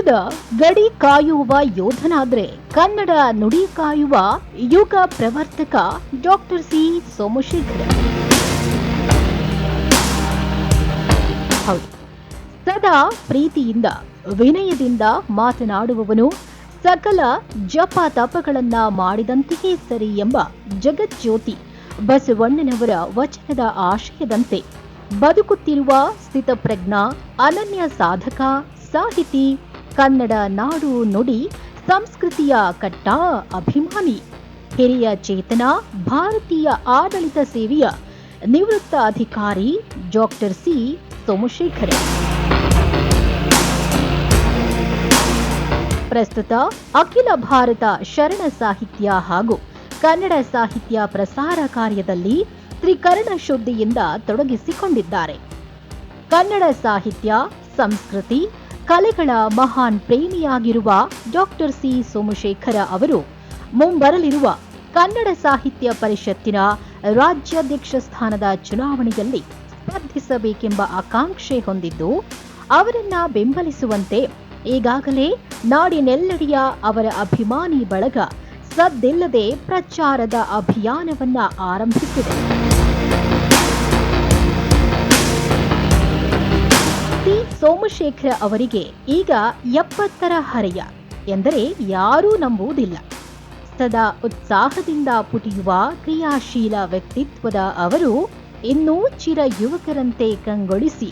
ದೇಶದ ಗಡಿ ಕಾಯುವ ಯೋಧನಾದ್ರೆ ಕನ್ನಡ ನುಡಿ ಕಾಯುವ ಯುಗ ಪ್ರವರ್ತಕ ಡಾಕ್ಟರ್ ಸಿ ಸೋಮಶೇಖರ್. ಹೌದು, ಸದಾ ಪ್ರೀತಿಯಿಂದ ವಿನಯದಿಂದ ಮಾತನಾಡುವವನು, ಸಕಲ ಜಪ ತಪಗಳನ್ನ ಮಾಡಿದಂತೆಯೇ ಸರಿ ಎಂಬ ಜಗಜ್ಯೋತಿ ಬಸವಣ್ಣನವರ ವಚನದ ಆಶಯದಂತೆ ಬದುಕುತ್ತಿರುವ ಸ್ಥಿತಪ್ರಜ್ಞ, ಅನನ್ಯ ಸಾಧಕ, ಸಾಹಿತಿ, ಕನ್ನಡ ನಾಡು ನುಡಿ ಸಂಸ್ಕೃತಿಯ ಕಟ್ಟ ಅಭಿಮಾನಿ, ಹಿರಿಯ ಚೇತನ, ಭಾರತೀಯ ಆಡಳಿತ ಸೇವೆಯ ನಿವೃತ್ತ ಅಧಿಕಾರಿ ಡಾಕ್ಟರ್ ಸಿ ಸೋಮಶೇಖರ್. ಪ್ರಸ್ತುತ ಅಖಿಲ ಭಾರತ ಶರಣ ಸಾಹಿತ್ಯ ಹಾಗೂ ಕನ್ನಡ ಸಾಹಿತ್ಯ ಪ್ರಸಾರ ಕಾರ್ಯದಲ್ಲಿ ತ್ರಿಕರಣ ಶುದ್ಧಿಯಿಂದ ತೊಡಗಿಸಿಕೊಂಡಿದ್ದಾರೆ. ಕನ್ನಡ ಸಾಹಿತ್ಯ, ಸಂಸ್ಕೃತಿ, ಕಲೆಗಳ ಮಹಾನ್ ಪ್ರೇಮಿಯಾಗಿರುವ ಡಾಕ್ಟರ್ ಸಿ ಸೋಮಶೇಖರ ಅವರು ಮುಂಬರಲಿರುವ ಕನ್ನಡ ಸಾಹಿತ್ಯ ಪರಿಷತ್ತಿನ ರಾಜ್ಯಾಧ್ಯಕ್ಷ ಸ್ಥಾನದ ಚುನಾವಣೆಯಲ್ಲಿ ಸ್ಪರ್ಧಿಸಬೇಕೆಂಬ ಆಕಾಂಕ್ಷೆ ಹೊಂದಿದ್ದು, ಅವರನ್ನ ಬೆಂಬಲಿಸುವಂತೆ ಈಗಾಗಲೇ ನಾಡಿನೆಲ್ಲೆಡೆಯ ಅವರ ಅಭಿಮಾನಿ ಬಳಗ ಸದ್ದಿಲ್ಲದೆ ಪ್ರಚಾರದ ಅಭಿಯಾನವನ್ನ ಆರಂಭಿಸಿದೆ. ಸಿ ಸೋಮಶೇಖರ ಅವರಿಗೆ ಈಗ 70ರ ಹರೆಯ ಎಂದರೆ ಯಾರೂ ನಂಬುವುದಿಲ್ಲ. ಸದಾ ಉತ್ಸಾಹದಿಂದ ಪುಟಿಯುವ ಕ್ರಿಯಾಶೀಲ ವ್ಯಕ್ತಿತ್ವದ ಅವರು ಇನ್ನೂ ಚಿರ ಯುವಕರಂತೆ ಕಂಗೊಳಿಸಿ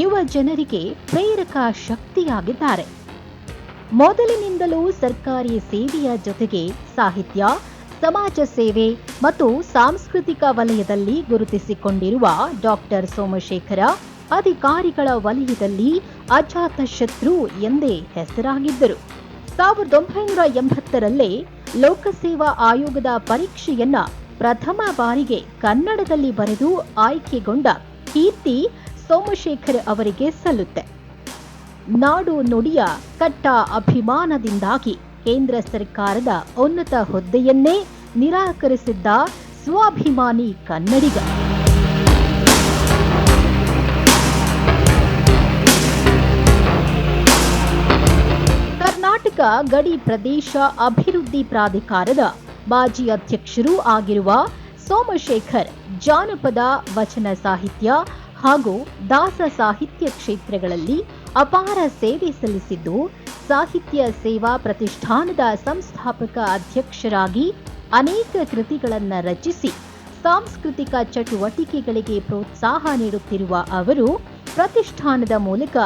ಯುವ ಜನರಿಗೆ ಪ್ರೇರಕ ಶಕ್ತಿಯಾಗಿದ್ದಾರೆ. ಮೊದಲಿನಿಂದಲೂ ಸರ್ಕಾರಿ ಸೇವೆಯ ಜೊತೆಗೆ ಸಾಹಿತ್ಯ, ಸಮಾಜ ಸೇವೆ ಮತ್ತು ಸಾಂಸ್ಕೃತಿಕ ವಲಯದಲ್ಲಿ ಗುರುತಿಸಿಕೊಂಡಿರುವ ಡಾಕ್ಟರ್ ಸೋಮಶೇಖರ ಅಧಿಕಾರಿಗಳ ವಲಯದಲ್ಲಿ ಅಜಾತ ಶತ್ರು ಎಂದೇ ಹೆಸರಾಗಿದ್ದರು. 1980ರಲ್ಲೇ ಲೋಕಸೇವಾ ಆಯೋಗದ ಪರೀಕ್ಷೆಯನ್ನ ಪ್ರಥಮ ಬಾರಿಗೆ ಕನ್ನಡದಲ್ಲಿ ಬರೆದು ಆಯ್ಕೆಗೊಂಡ ಕೀರ್ತಿ ಸೋಮಶೇಖರ್ ಅವರಿಗೆ ಸಲ್ಲುತ್ತೆ. ನಾಡು ನುಡಿಯ ಕಟ್ಟ ಅಭಿಮಾನದಿಂದಾಗಿ ಕೇಂದ್ರ ಸರ್ಕಾರದ ಉನ್ನತ ಹುದ್ದೆಯನ್ನೇ ನಿರಾಕರಿಸಿದ್ದ ಸ್ವಾಭಿಮಾನಿ ಕನ್ನಡಿಗ. ಕರ್ನಾಟಕ ಗಡಿ ಪ್ರದೇಶ ಅಭಿವೃದ್ಧಿ ಪ್ರಾಧಿಕಾರದ ಮಾಜಿ ಅಧ್ಯಕ್ಷರೂ ಆಗಿರುವ ಸೋಮಶೇಖರ್ ಜಾನಪದ, ವಚನ ಸಾಹಿತ್ಯ ಹಾಗೂ ದಾಸ ಸಾಹಿತ್ಯ ಕ್ಷೇತ್ರಗಳಲ್ಲಿ ಅಪಾರ ಸೇವೆ ಸಲ್ಲಿಸಿದ್ದು, ಸಾಹಿತ್ಯ ಸೇವಾ ಪ್ರತಿಷ್ಠಾನದ ಸಂಸ್ಥಾಪಕ ಅಧ್ಯಕ್ಷರಾಗಿ ಅನೇಕ ಕೃತಿಗಳನ್ನು ರಚಿಸಿ ಸಾಂಸ್ಕೃತಿಕ ಚಟುವಟಿಕೆಗಳಿಗೆ ಪ್ರೋತ್ಸಾಹ ನೀಡುತ್ತಿರುವ ಅವರು ಪ್ರತಿಷ್ಠಾನದ ಮೂಲಕ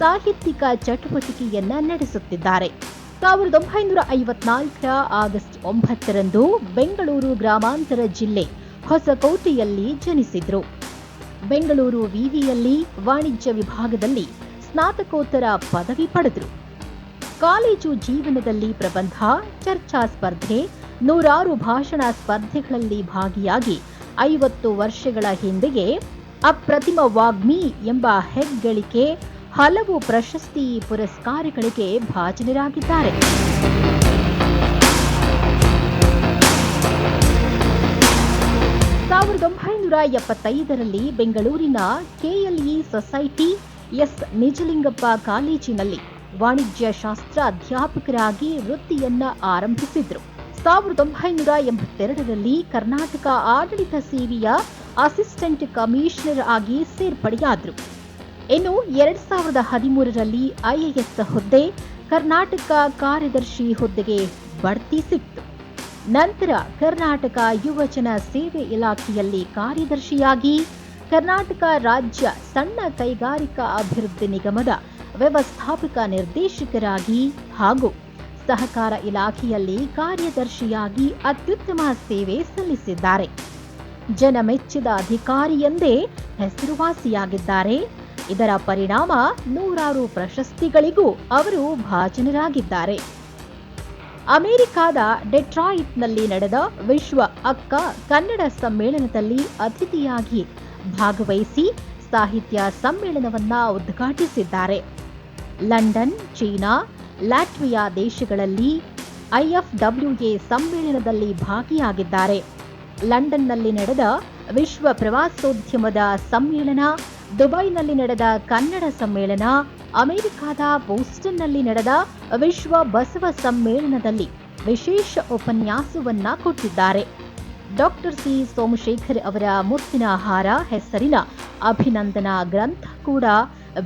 ಸಾಹಿತ್ಯಿಕ ಚಟುವಟಿಕೆಯನ್ನ ನಡೆಸುತ್ತಿದ್ದಾರೆ. 1954ರ ಆಗಸ್ಟ್ 9ರಂದು ಬೆಂಗಳೂರು ಗ್ರಾಮಾಂತರ ಜಿಲ್ಲೆ ಹೊಸಕೋಟೆಯಲ್ಲಿ ಜನಿಸಿದ್ರು. ಬೆಂಗಳೂರು ವಿವಿಯಲ್ಲಿ ವಾಣಿಜ್ಯ ವಿಭಾಗದಲ್ಲಿ ಸ್ನಾತಕೋತ್ತರ ಪದವಿ ಪಡೆದರು. ಕಾಲೇಜು ಜೀವನದಲ್ಲಿ ಪ್ರಬಂಧ, ಚರ್ಚಾ ಸ್ಪರ್ಧೆ, 100 ಭಾಷಣ ಸ್ಪರ್ಧೆಗಳಲ್ಲಿ ಭಾಗಿಯಾಗಿ 50 ವರ್ಷಗಳ ಹಿಂದೆಯೇ ಅಪ್ರತಿಮ ವಾಗ್ಮಿ ಎಂಬ ಹೆಗ್ಗಳಿಕೆ, ಹಲವು ಪ್ರಶಸ್ತಿ ಪುರಸ್ಕಾರಗಳಿಗೆ ಭಾಜನರಾಗಿದ್ದಾರೆ. 1975ರಲ್ಲಿ ಬೆಂಗಳೂರಿನ ಕೆಎಲ್ಇ ಸೊಸೈಟಿ ಎಸ್ ನಿಜಲಿಂಗಪ್ಪ ಕಾಲೇಜಿನಲ್ಲಿ ವಾಣಿಜ್ಯ ಶಾಸ್ತ್ರ ಅಧ್ಯಾಪಕರಾಗಿ ವೃತ್ತಿಯನ್ನ ಆರಂಭಿಸಿದ್ರು. 1982ರಲ್ಲಿ ಕರ್ನಾಟಕ ಆಡಳಿತ ಸೇವೆಯ ಅಸಿಸ್ಟೆಂಟ್ ಕಮಿಷನರ್ ಆಗಿ ಸೇರ್ಪಡೆಯಾದರು. ಇನ್ನು 2013ರಲ್ಲಿ ಐಎಎಸ್ ಹುದ್ದೆ, ಕರ್ನಾಟಕ ಕಾರ್ಯದರ್ಶಿ ಹುದ್ದೆಗೆ ಬಡ್ತಿ ಸಿಕ್ತು. ನಂತರ ಕರ್ನಾಟಕ ಯುವಜನ ಸೇವೆ ಇಲಾಖೆಯಲ್ಲಿ ಕಾರ್ಯದರ್ಶಿಯಾಗಿ, ಕರ್ನಾಟಕ ರಾಜ್ಯ ಸಣ್ಣ ಕೈಗಾರಿಕಾ ಅಭಿವೃದ್ಧಿ ನಿಗಮದ ವ್ಯವಸ್ಥಾಪಕ ನಿರ್ದೇಶಕರಾಗಿ ಹಾಗೂ ಸಹಕಾರ ಇಲಾಖೆಯಲ್ಲಿ ಕಾರ್ಯದರ್ಶಿಯಾಗಿ ಅತ್ಯುತ್ತಮ ಸೇವೆ ಸಲ್ಲಿಸಿದ್ದಾರೆ. ಜನಮೆಚ್ಚಿದ ಅಧಿಕಾರಿ ಎಂದೇ ಹೆಸರುವಾಸಿಯಾಗಿದ್ದಾರೆ. ಇದರ ಪರಿಣಾಮ 100 ಪ್ರಶಸ್ತಿಗಳಿಗೂ ಅವರು ಭಾಜನರಾಗಿದ್ದಾರೆ. ಅಮೆರಿಕಾದ ಡೆಟ್ರಾಯಿಟ್ನಲ್ಲಿ ನಡೆದ ವಿಶ್ವ ಅಕ್ಕ ಕನ್ನಡ ಸಮ್ಮೇಳನದಲ್ಲಿ ಅತಿಥಿಯಾಗಿ ಭಾಗವಹಿಸಿ ಸಾಹಿತ್ಯ ಸಮ್ಮೇಳನವನ್ನ ಉದ್ಘಾಟಿಸಿದ್ದಾರೆ. ಲಂಡನ್, ಚೀನಾ, ಲ್ಯಾಟ್ವಿಯಾ ದೇಶಗಳಲ್ಲಿ ಐಎಫ್ಡಬ್ಲ್ಯೂಎ ಸಮ್ಮೇಳನದಲ್ಲಿ ಭಾಗಿಯಾಗಿದ್ದಾರೆ. ಲಂಡನ್ನಲ್ಲಿ ನಡೆದ ವಿಶ್ವ ಪ್ರವಾಸೋದ್ಯಮದ ಸಮ್ಮೇಳನ, ದುಬೈನಲ್ಲಿ ನಡೆದ ಕನ್ನಡ ಸಮ್ಮೇಳನ ಅಮೆರಿಕದ ಬೋಸ್ಟನ್ನಲ್ಲಿ ನಡೆದ ವಿಶ್ವ ಬಸವ ಸಮ್ಮೇಳನದಲ್ಲಿ ವಿಶೇಷ ಉಪನ್ಯಾಸವನ್ನ ಕೊಟ್ಟಿದ್ದಾರೆ. ಡಾಕ್ಟರ್ ಸಿ ಸೋಮಶೇಖರ್ ಅವರ ಮುತ್ತಿನ ಹಾರ ಹೆಸರಿನ ಅಭಿನಂದನಾ ಗ್ರಂಥ ಕೂಡ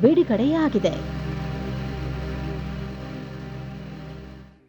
ಬಿಡುಗಡೆಯಾಗಿದೆ.